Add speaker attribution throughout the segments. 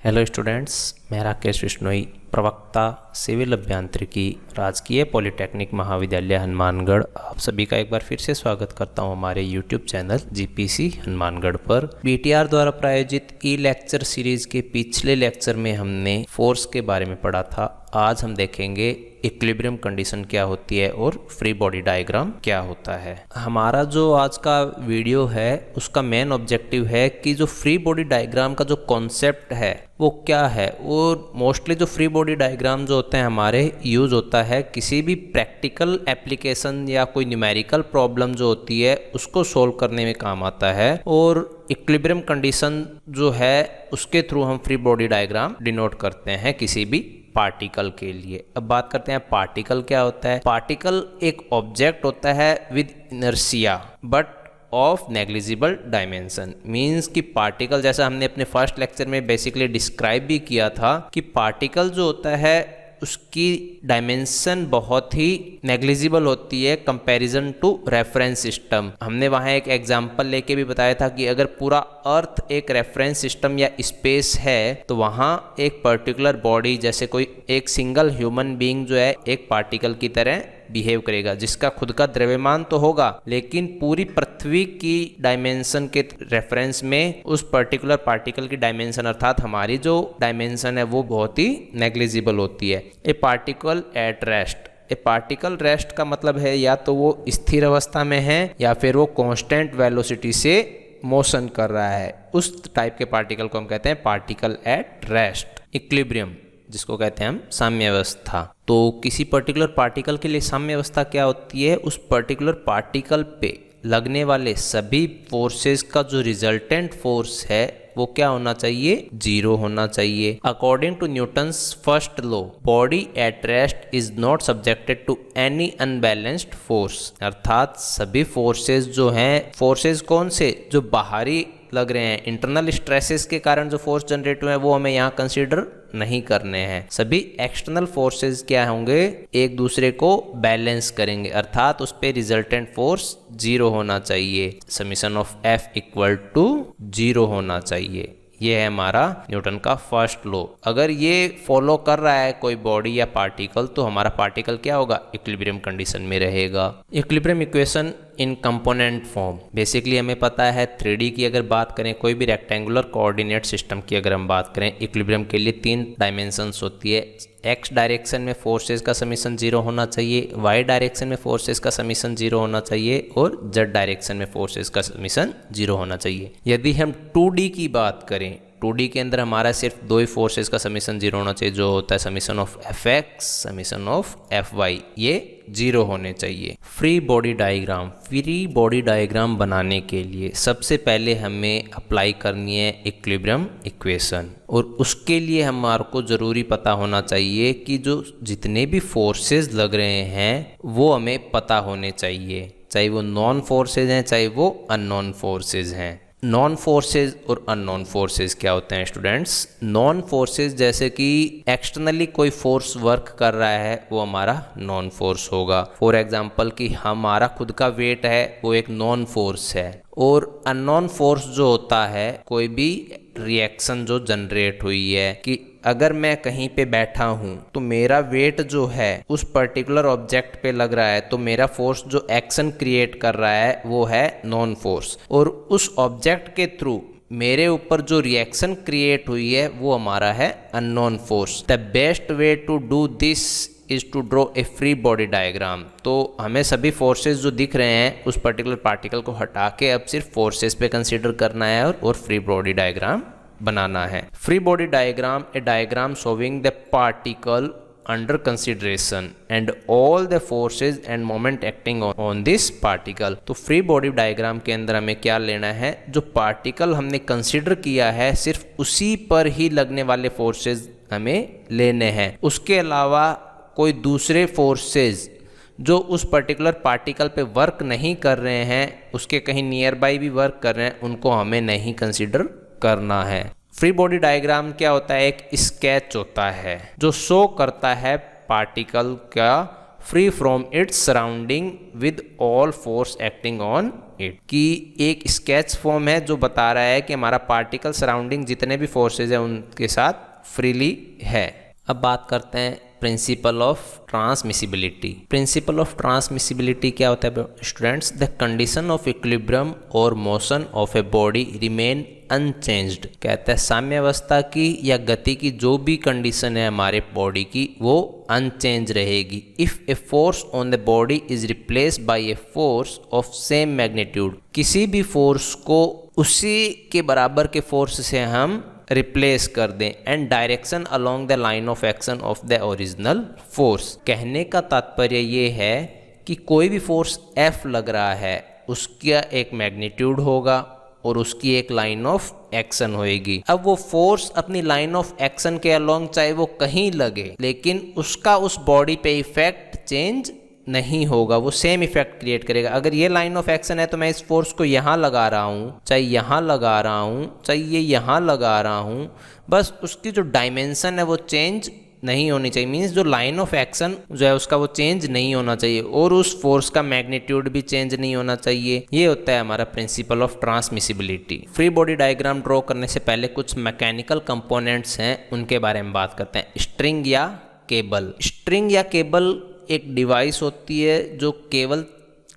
Speaker 1: Hello students, मैं राकेश विश्नोई, प्रवक्ता civil अभियांत्रिकी, राजकीय पॉलिटेक्निक महाविद्यालय हनुमानगढ़। आप सभी का एक बार फिर से स्वागत करता हूं हमारे यूट्यूब चैनल जीपीसी हनुमानगढ़ पर। बीटीआर द्वारा प्रायोजित ई लेक्चर सीरीज के पिछले लेक्चर में हमने फोर्स के बारे में पढ़ा था। आज हम देखेंगे इक्विलिब्रियम कंडीशन क्या होती है और फ्री बॉडी डायग्राम क्या होता है। हमारा जो आज का वीडियो है उसका मेन ऑब्जेक्टिव है कि जो फ्री बॉडी डायग्राम का जो कॉन्सेप्ट है वो क्या है। और मोस्टली जो फ्री बॉडी डायग्राम जो होते हैं हमारे यूज़ होता है किसी भी प्रैक्टिकल एप्लीकेशन या कोई न्यूमेरिकल प्रॉब्लम जो होती है उसको सोल्व करने में काम आता है। और इक्विलिब्रियम कंडीशन जो है उसके थ्रू हम फ्री बॉडी डायग्राम डिनोट करते हैं किसी भी पार्टिकल के लिए। अब बात करते हैं पार्टिकल क्या होता है। पार्टिकल एक ऑब्जेक्ट होता है with inertia but of negligible dimension. Means कि पार्टिकल, जैसा हमने अपने फर्स्ट लेक्चर में बेसिकली डिस्क्राइब भी किया था कि पार्टिकल जो होता है उसकी डायमेंशन बहुत ही नेग्लिजिबल होती है कंपैरिजन टू रेफरेंस सिस्टम। हमने वहाँ एक एग्जांपल लेके भी बताया था कि अगर पूरा अर्थ एक रेफरेंस सिस्टम या स्पेस है तो वहाँ एक पर्टिकुलर बॉडी, जैसे कोई एक सिंगल ह्यूमन बीइंग जो है एक पार्टिकल की तरह बिहेव करेगा, जिसका खुद का द्रव्यमान तो होगा लेकिन पूरी पृथ्वी की डायमेंशन के रेफरेंस में उस पर्टिकुलर पार्टिकल की डायमेंशन अर्थात हमारी जो डायमेंशन है वो बहुत ही नेग्लिजिबल होती है। ए particle at rest. A particle rest का मतलब है या तो वो स्थिर अवस्था में है या फिर वो कांस्टेंट वेलोसिटी से मोशन कर रहा है। उस टाइप के पार्टिकल को हम कहते हैं पार्टिकल एट रेस्ट। इक्विलिब्रियम जिसको कहते हैं हम साम्यावस्था। तो किसी पर्टिकुलर पार्टिकल के लिए साम्यावस्था क्या होती है, उस पर्टिकुलर पार्टिकल पे लगने वाले सभी फोर्सेस का जो रिजल्टेंट फोर्स है वो क्या होना चाहिए, जीरो होना चाहिए। According to Newton's first law, body at rest is not subjected to any unbalanced force. अर्थात सभी फोर्सेस जो हैं, फोर्सेस कौन से, जो बाहरी लग रहे हैं, इंटरनल स्ट्रेसेस के कारण जो फोर्स जनरेट हुए हैं वो हमें यहाँ कंसीडर नहीं करने हैं। सभी एक्सटर्नल फोर्सेस क्या होंगे, एक दूसरे को बैलेंस करेंगे, अर्थात उस पे रिजल्टेंट फोर्स जीरो होना चाहिए। Summation of F equal to zero होना चाहिए। ये है हमारा न्यूटन का फर्स्ट लॉ। अगर ये फॉलो कर रहा है कोई बॉडी या पार्टिकल तो हमारा पार्टिकल क्या होगा, इक्विलिब्रियम कंडीशन में रहेगा। Equilibrium equation in component form. Basically हमें पता है 3D की अगर बात करें, कोई भी रेक्टेंगुलर कोऑर्डिनेट सिस्टम की अगर हम बात करें, इक्विलिब्रियम के लिए 3 डायमेंशंस होती है। एक्स डायरेक्शन में फोर्सेस का समीशन जीरो होना चाहिए, वाई डायरेक्शन में फोर्सेस का समीशन जीरो होना चाहिए और जेड डायरेक्शन में फोर्सेस का समीशन जीरो होना चाहिए। यदि हम 2D की बात करें, 2D के अंदर हमारा सिर्फ दो ही फोर्सेस का समीशन जीरो होना चाहिए, जो होता है summation of F X, summation of F Y, ये जीरो होने चाहिए। Free body diagram. Free body diagram बनाने के लिए सबसे पहले हमें अप्लाई करनी है इक्विलिब्रियम इक्वेशन, और उसके लिए हमारे को ज़रूरी पता होना चाहिए कि जो जितने भी फोर्सेस लग रहे हैं वो हमें पता होने चाहिए, चाहे वो नॉन फोर्सेज हैं चाहे वो अननोन फोर्सेज हैं। नॉन फोर्सेज और अननोन फोर्सेज क्या होते हैं स्टूडेंट्स। नॉन फोर्सेज जैसे कि एक्सटर्नली कोई फोर्स वर्क कर रहा है वो हमारा नॉन फोर्स होगा। फॉर एग्जांपल कि हमारा खुद का वेट है वो एक नॉन फोर्स है। और अननोन फोर्स जो होता है कोई भी रिएक्शन जो जनरेट हुई है, कि अगर मैं कहीं पे बैठा हूँ तो मेरा वेट जो है उस पर्टिकुलर ऑब्जेक्ट पे लग रहा है तो मेरा फोर्स जो एक्शन क्रिएट कर रहा है वो है नॉन फोर्स, और उस ऑब्जेक्ट के थ्रू मेरे ऊपर जो रिएक्शन क्रिएट हुई है वो हमारा है unknown force. The best way to do this is to draw a free body diagram. तो हमें सभी फोर्सेस जो दिख रहे हैं उस पर्टिकुलर पार्टिकल को हटा के अब सिर्फ फोर्सेस पे कंसीडर करना है और फ्री बॉडी डायग्राम बनाना है। Free body diagram, A diagram showing the particle under consideration and all the forces end moment acting on this particle. तो फ्री बॉडी डायग्राम के अंदर हमें क्या लेना है, जो पार्टिकल हमने कंसिडर किया है सिर्फ उसी पर ही लगने वाले फोर्सेज हमें लेने हैं। उसके अलावा कोई दूसरे फोर्सेज जो उस पर्टिकुलर पार्टिकल पे वर्क नहीं कर रहे हैं, उसके कहीं नियर बाई भी वर्क कर रहे हैं, उनको हमें नहीं कंसिडर करना है। फ्री बॉडी डायग्राम क्या होता है, एक स्केच होता है जो शो करता है पार्टिकल का free from its surrounding with all force acting on it, कि एक स्केच फॉर्म है जो बता रहा है कि हमारा पार्टिकल सराउंडिंग जितने भी फोर्सेज हैं उनके साथ फ्रीली है। अब बात करते हैं principle of transmissibility. Principle of transmissibility क्या होता है students? The condition of equilibrium or motion of a body remain unchanged. कहता है साम्यावस्था की या गति की जो भी कंडीशन है हमारे बॉडी की वो अनचेंज रहेगी। If a force on the body is replaced by a force of same magnitude, किसी भी फोर्स को उसी के बराबर के फोर्स से हम रिप्लेस कर दें, and direction along the line of action of the original force. कहने का तात्पर्य ये है कि कोई भी फोर्स F लग रहा है उसका एक मैग्नीट्यूड होगा और उसकी एक लाइन ऑफ एक्शन होएगी। अब वो फोर्स अपनी लाइन ऑफ एक्शन के अलोंग चाहे वो कहीं लगे, लेकिन उसका उस बॉडी पे इफेक्ट चेंज नहीं होगा, वो सेम इफेक्ट क्रिएट करेगा। अगर ये लाइन ऑफ एक्शन है तो मैं इस फोर्स को यहाँ लगा रहा हूँ, चाहे यहाँ लगा रहा हूँ, चाहे ये यहाँ लगा रहा हूँ, बस उसकी जो डायमेंशन है वो चेंज नहीं होनी चाहिए। मीन्स जो लाइन ऑफ एक्शन जो है उसका वो चेंज नहीं होना चाहिए और उस फोर्स का मैग्नीट्यूड भी चेंज नहीं होना चाहिए। ये होता है हमारा principal of transmissibility. Free body diagram draw करने से पहले कुछ मैकेनिकल कंपोनेंट्स हैं उनके बारे में बात करते हैं। स्ट्रिंग या केबल। स्ट्रिंग या केबल एक डिवाइस होती है जो केवल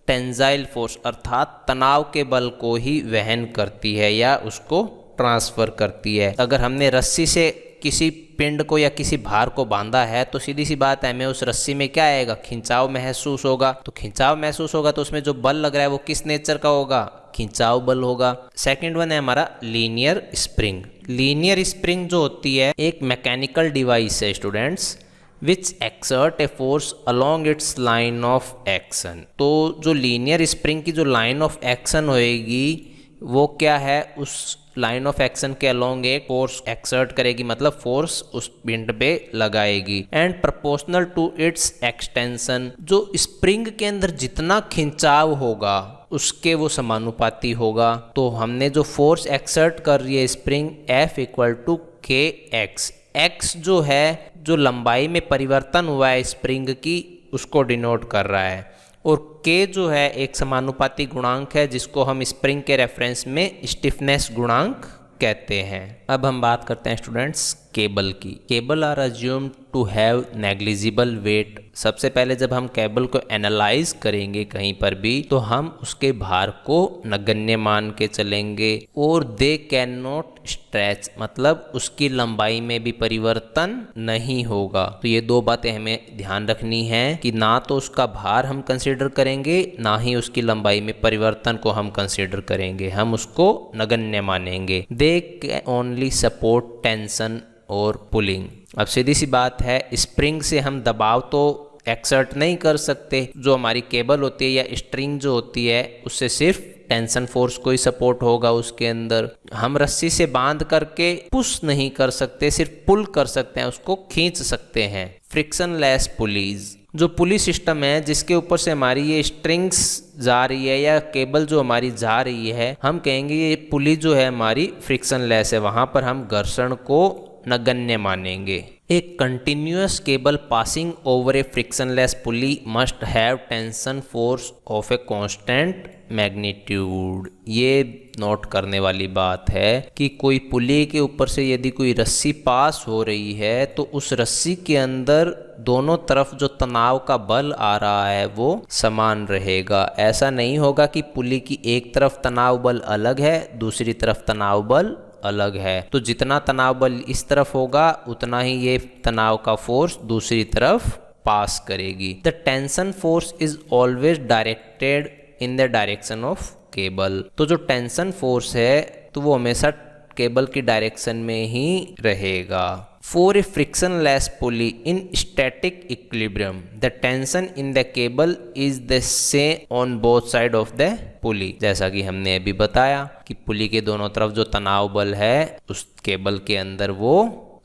Speaker 1: टेंजाइल फोर्स अर्थात तनाव के बल को ही वहन करती है या उसको ट्रांसफर करती है। अगर हमने रस्सी से किसी पिंड को या किसी भार को बांधा है तो सीधी सी बात है हमें उस रस्सी में क्या आएगा? खिंचाव महसूस होगा। तो खिंचाव महसूस होगा तो उसमें जो बल लग रहा है वो किस नेचर का होगा? खिंचाव बल होगा। सेकंड वन है हमारा लीनियर स्प्रिंग। लीनियर स्प्रिंग जो होती है एक मैकेनिकल डिवाइस है students which exert a force along its line of action। तो जो लीनियर स्प्रिंग की जो लाइन ऑफ एक्शन होएगी वो क्या है? उस लाइन ऑफ एक्शन के अलोंग एक फोर्स एक्सर्ट करेगी, मतलब फोर्स उस पिंड पे लगाएगी, and proportional to its extension. जो स्प्रिंग के अंदर जितना खिंचाव होगा उसके वो समानुपाती होगा। तो हमने जो फोर्स एक्सर्ट कर रही है स्प्रिंग F इक्वल टू के एक्स। एक्स जो है जो लंबाई में परिवर्तन हुआ है स्प्रिंग की उसको डिनोट कर रहा है, और के जो है एक समानुपाती गुणांक है जिसको हम स्प्रिंग के रेफरेंस में स्टिफनेस गुणांक कहते हैं। अब हम बात करते हैं स्टूडेंट्स केबल की। Cable are assumed to have negligible weight. सबसे पहले जब हम केबल को एनालाइज करेंगे कहीं पर भी तो हम उसके भार को नगण्य मान के चलेंगे, और दे कैन नॉट स्ट्रेच, मतलब उसकी लंबाई में भी परिवर्तन नहीं होगा। तो ये दो बातें हमें ध्यान रखनी है कि ना तो उसका भार हम कंसीडर करेंगे ना ही उसकी लंबाई में परिवर्तन को हम कंसीडर करेंगे, हम उसको नगण्य मानेंगे। They can only support tension और पुलिंग। अब सीधी सी बात है स्प्रिंग से हम दबाव तो एक्सर्ट नहीं कर सकते, जो हमारी केबल होती है या स्ट्रिंग जो होती है उससे सिर्फ टेंशन फोर्स को ही सपोर्ट होगा उसके अंदर। हम रस्सी से बांध करके पुश नहीं कर सकते, सिर्फ पुल कर सकते हैं, उसको खींच सकते हैं। फ्रिक्शन लेस पुलीज, जो पुली सिस्टम है जिसके ऊपर से हमारी ये स्ट्रिंग्स जा रही है या केबल जो हमारी जा रही है, हम कहेंगे ये पुली जो है हमारी फ्रिक्शन लेस है, वहां पर हम घर्षण को नगण्य मानेंगे। एक continuous cable passing over A frictionless pulley must have tension force of a constant magnitude. ये नोट करने वाली बात है कि कोई पुली के ऊपर से यदि कोई रस्सी पास हो रही है तो उस रस्सी के अंदर दोनों तरफ जो तनाव का बल आ रहा है वो समान रहेगा। ऐसा नहीं होगा कि पुली की एक तरफ तनाव बल अलग है दूसरी तरफ तनाव बल अलग है, तो जितना तनाव बल इस तरफ होगा उतना ही ये तनाव का फोर्स दूसरी तरफ पास करेगी। The tension force is always directed in the direction of cable. तो जो टेंशन फोर्स है तो वो हमेशा केबल की डायरेक्शन में ही रहेगा। For a frictionless pulley in static equilibrium the tension in the cable is the same on both side of the पुली। जैसा कि हमने अभी बताया कि पुली के दोनों तरफ जो तनाव बल है उस केबल के अंदर वो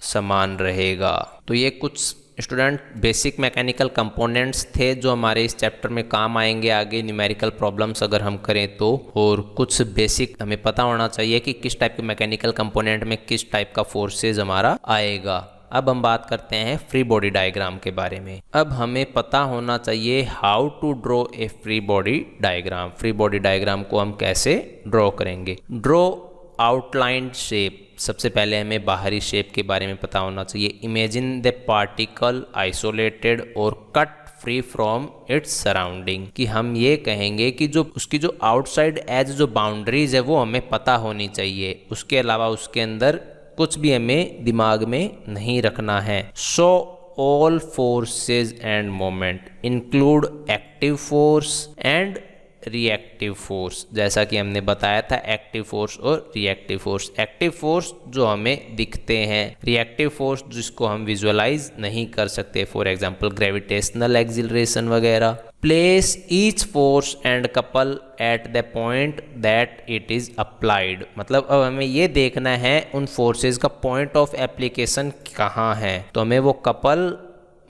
Speaker 1: समान रहेगा। तो ये कुछ स्टूडेंट बेसिक मैकेनिकल कंपोनेंट्स थे जो हमारे इस चैप्टर में काम आएंगे आगे न्यूमेरिकल प्रॉब्लम्स अगर हम करें तो, और कुछ बेसिक हमें पता होना चाहिए कि किस टाइप के मैकेनिकल कंपोनेंट में किस टाइप का फोर्सेज हमारा आएगा। अब हम बात करते हैं फ्री बॉडी डायग्राम के बारे में। अब हमें पता होना चाहिए how to draw a free body diagram. Free body diagram को हम कैसे ड्रॉ करेंगे। Draw outline shape. सबसे पहले हमें बाहरी शेप के बारे में पता होना चाहिए। इमेजिन द पार्टिकल आइसोलेटेड और cut free from its surrounding, कि हम ये कहेंगे कि जो उसकी जो आउटसाइड एज जो बाउंड्रीज है वो हमें पता होनी चाहिए। उसके अलावा उसके अंदर कुछ भी हमें दिमाग में नहीं रखना है। So all forces end moment include active force and reactive force. जैसा कि हमने बताया था एक्टिव फोर्स और रिएक्टिव फोर्स। एक्टिव फोर्स जो हमें दिखते हैं, रिएक्टिव फोर्स जिसको हम विजुअलाइज नहीं कर सकते, फॉर एग्जांपल ग्रेविटेशनल एक्सिलरेशन वगैरह। Place each force and couple at the point that it is applied. मतलब अब हमें ये देखना है उन फोर्सेस का पॉइंट ऑफ एप्लीकेशन कहाँ है। तो हमें वो कपल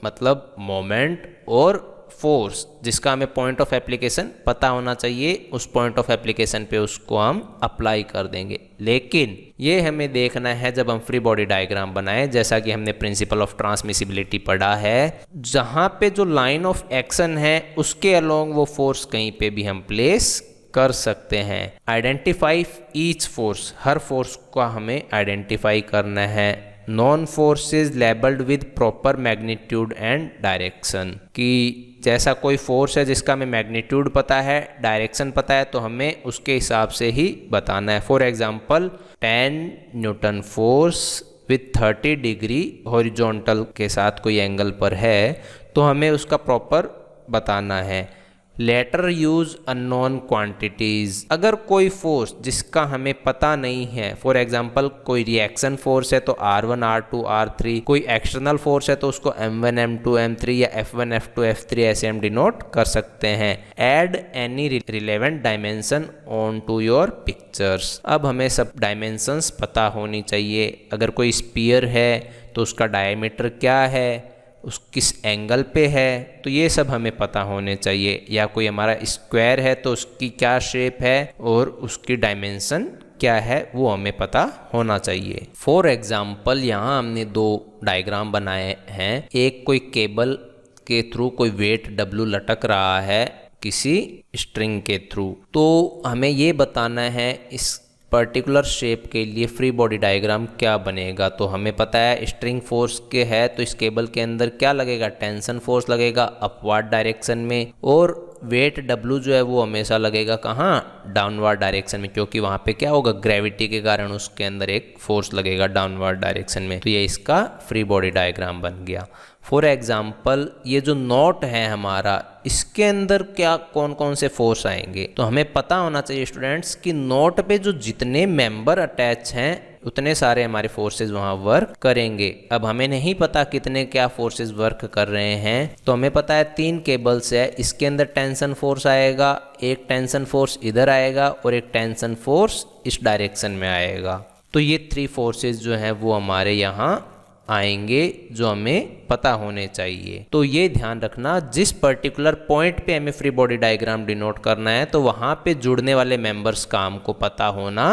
Speaker 1: मतलब मोमेंट और फोर्स जिसका हमें पॉइंट ऑफ एप्लीकेशन पता होना चाहिए, उस पॉइंट ऑफ एप्लीकेशन पे उसको हम अप्लाई कर देंगे। लेकिन ये हमें देखना है जब हम फ्री बॉडी डायग्राम बनाएं, जैसा कि हमने प्रिंसिपल ऑफ ट्रांसमिसिबिलिटी पढ़ा है, जहाँ पे जो लाइन ऑफ एक्शन है उसके अलोंग वो फोर्स कहीं पे भी हम प्लेस कर सकते हैं। Identify each force. हर फोर्स का हमें आइडेंटिफाई करना है। Known forces labelled with proper magnitude and direction, कि जैसा कोई फोर्स है जिसका हमें मैग्नीट्यूड पता है, डायरेक्शन पता है, तो हमें उसके हिसाब से ही बताना है। For example 10 Newton force with 30 degree horizontal के साथ कोई एंगल पर है तो हमें उसका प्रॉपर बताना है। Letter use unknown quantities. अगर कोई फोर्स जिसका हमें पता नहीं है, फॉर एग्जांपल कोई रिएक्शन फोर्स है तो R1 R2 R3, कोई एक्सटर्नल फोर्स है तो उसको M1 M2 M3 या F1 F2 F3 ऐसे हम डिनोट कर सकते हैं। Add any relevant dimension on to your pictures. अब हमें सब डायमेंशंस पता होनी चाहिए। अगर कोई स्पीयर है तो उसका डायमीटर क्या है, उस किस एंगल पे है, तो ये सब हमें पता होने चाहिए। या कोई हमारा स्क्वायर है तो उसकी क्या शेप है और उसकी डायमेंशन क्या है वो हमें पता होना चाहिए। फॉर एग्जांपल यहाँ हमने दो डायग्राम बनाए हैं। एक कोई केबल के थ्रू कोई वेट W लटक रहा है किसी स्ट्रिंग के थ्रू, तो हमें ये बताना है इस पर्टिकुलर शेप के लिए फ्री बॉडी डायग्राम क्या बनेगा। तो हमें पता है स्ट्रिंग फोर्स के है तो इस केबल के अंदर क्या लगेगा, टेंशन फोर्स लगेगा अपवर्ड डायरेक्शन में, और वेट W जो है वो हमेशा लगेगा कहाँ, डाउनवर्ड डायरेक्शन में, क्योंकि वहाँ पे क्या होगा, ग्रेविटी के कारण उसके अंदर एक फोर्स लगेगा डाउनवर्ड डायरेक्शन में। तो ये इसका फ्री बॉडी डायग्राम बन गया। फॉर एग्जाम्पल ये जो नॉट है हमारा, इसके अंदर क्या कौन कौन से फोर्स आएंगे, तो हमें पता होना चाहिए स्टूडेंट्स कि नॉट पे जो जितने मेंबर अटैच हैं उतने सारे हमारे फोर्सेस वहाँ वर्क करेंगे। अब हमें नहीं पता कितने क्या फोर्सेस वर्क कर रहे हैं, तो हमें पता है 3 केबल्स है, इसके अंदर टेंशन फोर्स आएगा, एक टेंशन फोर्स इधर आएगा और एक टेंशन फोर्स इस डायरेक्शन में आएगा। तो ये 3 फोर्सेस जो हैं वो हमारे यहाँ आएंगे जो हमें पता होने चाहिए। तो ये ध्यान रखना जिस पर्टिकुलर पॉइंट पे हमें फ्री बॉडी डायग्राम डिनोट करना है तो वहाँ पे जुड़ने वाले मेंबर्स का हमको पता होना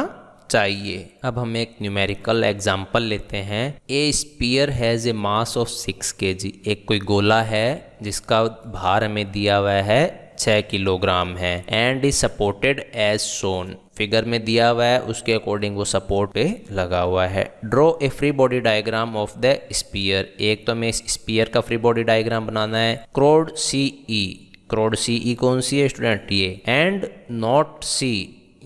Speaker 1: चाहिए। अब हम एक न्यूमेरिकल एग्जांपल लेते हैं। A spear has a mass of 6 kg। एक कोई गोला है जिसका भार हमें दिया हुआ है 6 किलोग्राम है, and is supported as shown. Figure में दिया हुआ है उसके अकॉर्डिंग वो सपोर्ट पे लगा हुआ है। Draw a free body diagram of the sphere. एक तो हमें स्पीयर का फ्री बॉडी डायग्राम बनाना है। क्रोड CE, क्रोड CE कौन सी है स्टूडेंट, ये, एंड नॉट C,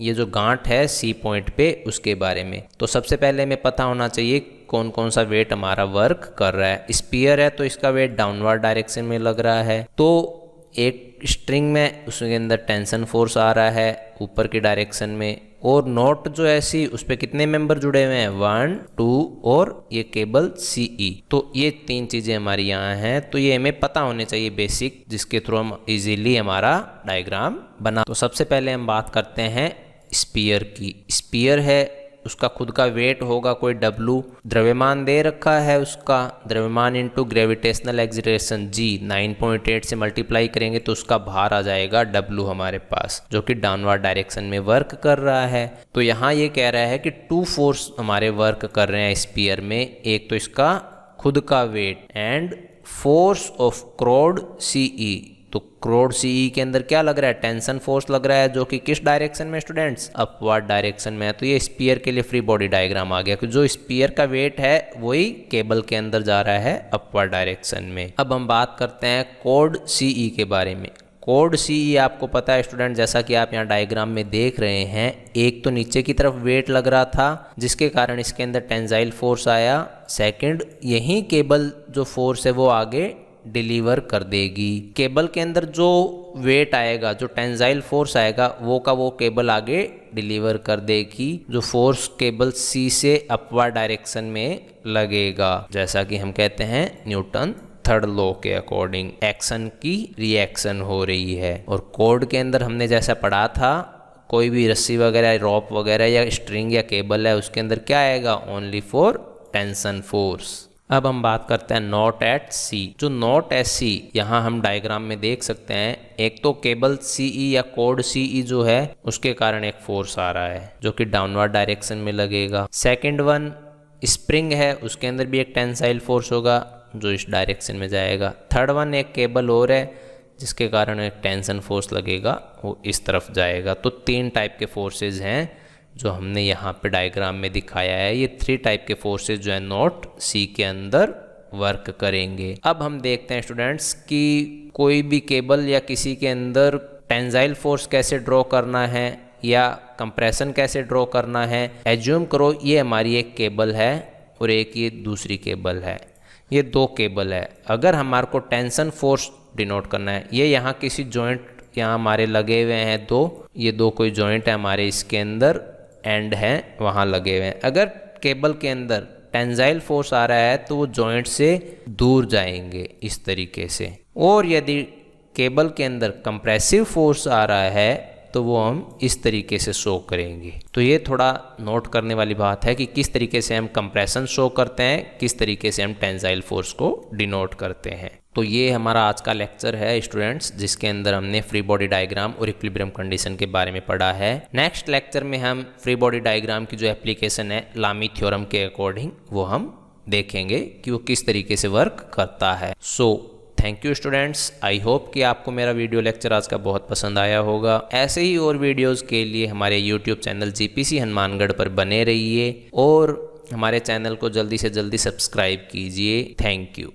Speaker 1: ये जो गांठ है C पॉइंट पे उसके बारे में। तो सबसे पहले हमें पता होना चाहिए कौन कौन सा वेट हमारा वर्क कर रहा है। स्पीयर है तो इसका वेट डाउनवर्ड डायरेक्शन में लग रहा है, तो एक स्ट्रिंग में उसके अंदर टेंशन फोर्स आ रहा है ऊपर की डायरेक्शन में, और नॉट जो है C उस पर कितने मेंबर जुड़े हुए हैं, 1 2 और ये केबल CE। तो ये 3 चीज़ें हमारी यहाँ हैं, तो ये हमें पता होने चाहिए बेसिक, जिसके थ्रू हम इजीली हमारा डायग्राम बना। तो सबसे पहले हम बात करते हैं स्पीयर की। स्पीयर है, उसका खुद का वेट होगा कोई W, द्रव्यमान दे रखा है उसका, द्रव्यमान इंटू ग्रेविटेशनल एक्सिलरेशन G 9.8 से मल्टीप्लाई करेंगे तो उसका भार आ जाएगा W हमारे पास, जो कि डाउनवर्ड डायरेक्शन में वर्क कर रहा है। तो यहाँ ये कह रहा है कि 2 फोर्स हमारे वर्क कर रहे हैं स्पीयर में। एक तो इसका खुद का वेट, एंड फोर्स ऑफ क्रोड सीई। तो क्रोड सीई के अंदर क्या लग रहा है, टेंशन फोर्स लग रहा है, जो कि किस डायरेक्शन में स्टूडेंट्स, अपवर्ड डायरेक्शन में है। तो ये स्पीयर के लिए फ्री बॉडी डायग्राम आ गया कि जो स्पीयर का वेट है वही केबल के अंदर जा रहा है अपवर्ड डायरेक्शन में। अब हम बात करते हैं कोड सीई के बारे में। कोड सीई आपको पता है स्टूडेंट, जैसा कि आप यहाँ डायग्राम में देख रहे हैं, एक तो नीचे की तरफ वेट लग रहा था जिसके कारण इसके अंदर टेंसाइल फोर्स आया। सेकंड, यही केबल जो फोर्स है वो आगे डिलीवर कर देगी। केबल के अंदर जो वेट आएगा, जो टेंसाइल फोर्स आएगा, वो का वो केबल आगे डिलीवर कर देगी, जो फोर्स केबल सी से अपवर्ड डायरेक्शन में लगेगा। जैसा कि हम कहते हैं न्यूटन थर्ड लॉ के अकॉर्डिंग एक्शन की रिएक्शन हो रही है। और कोड के अंदर हमने जैसा पढ़ा था, कोई भी रस्सी वगैरह, रॉप वगैरह या स्ट्रिंग या केबल है, उसके अंदर क्या आएगा, ओनली फॉर टेंशन फोर्स। अब हम बात करते हैं नॉट एट सी। जो नॉट एट सी यहाँ हम डायग्राम में देख सकते हैं, एक तो केबल सीई या कोड सीई जो है उसके कारण एक फोर्स आ रहा है जो कि डाउनवर्ड डायरेक्शन में लगेगा। सेकंड वन स्प्रिंग है, उसके अंदर भी एक टेंसाइल फोर्स होगा जो इस डायरेक्शन में जाएगा। थर्ड वन एक केबल और है जिसके कारण एक टेंशन फोर्स लगेगा, वो इस तरफ जाएगा। तो 3 टाइप के फोर्सेज हैं जो हमने यहाँ पे डायग्राम में दिखाया है। ये 3 टाइप के फोर्सेज जो है नोट सी के अंदर वर्क करेंगे। अब हम देखते हैं स्टूडेंट्स कि कोई भी केबल या किसी के अंदर टेंसाइल फोर्स कैसे ड्रॉ करना है या कंप्रेशन कैसे ड्रॉ करना है। एज्यूम करो ये हमारी एक केबल है और एक ये दूसरी केबल है, ये 2 केबल है। अगर हमारे को टेंशन फोर्स डिनोट करना है, ये यहाँ किसी जॉइंट यहाँ हमारे लगे हुए हैं 2, ये 2 कोई जॉइंट है हमारे इसके अंदर, एंड हैं वहाँ लगे हुए हैं। अगर केबल के अंदर टेंसाइल फोर्स आ रहा है तो वो जॉइंट से दूर जाएंगे इस तरीके से, और यदि केबल के अंदर कंप्रेसिव फोर्स आ रहा है तो वो हम इस तरीके से शो करेंगे। तो ये थोड़ा नोट करने वाली बात है कि किस तरीके से हम कंप्रेशन शो करते हैं, किस तरीके से हम टेंसाइल फोर्स को डिनोट करते हैं। तो ये हमारा आज का लेक्चर है स्टूडेंट्स, जिसके अंदर हमने फ्री बॉडी डायग्राम और इक्विलिब्रियम कंडीशन के बारे में पढ़ा है। नेक्स्ट लेक्चर में हम फ्री बॉडी डायग्राम की जो एप्लीकेशन है लामी थ्योरम के अकॉर्डिंग वो हम देखेंगे कि वो किस तरीके से वर्क करता है। So thank you students, I hope कि आपको मेरा वीडियो लेक्चर आज का बहुत पसंद आया होगा। ऐसे ही और वीडियोस के लिए हमारे यूट्यूब चैनल जीपीसी हनुमानगढ़ पर बने रहिए और हमारे चैनल को जल्दी से जल्दी सब्सक्राइब कीजिए। Thank you.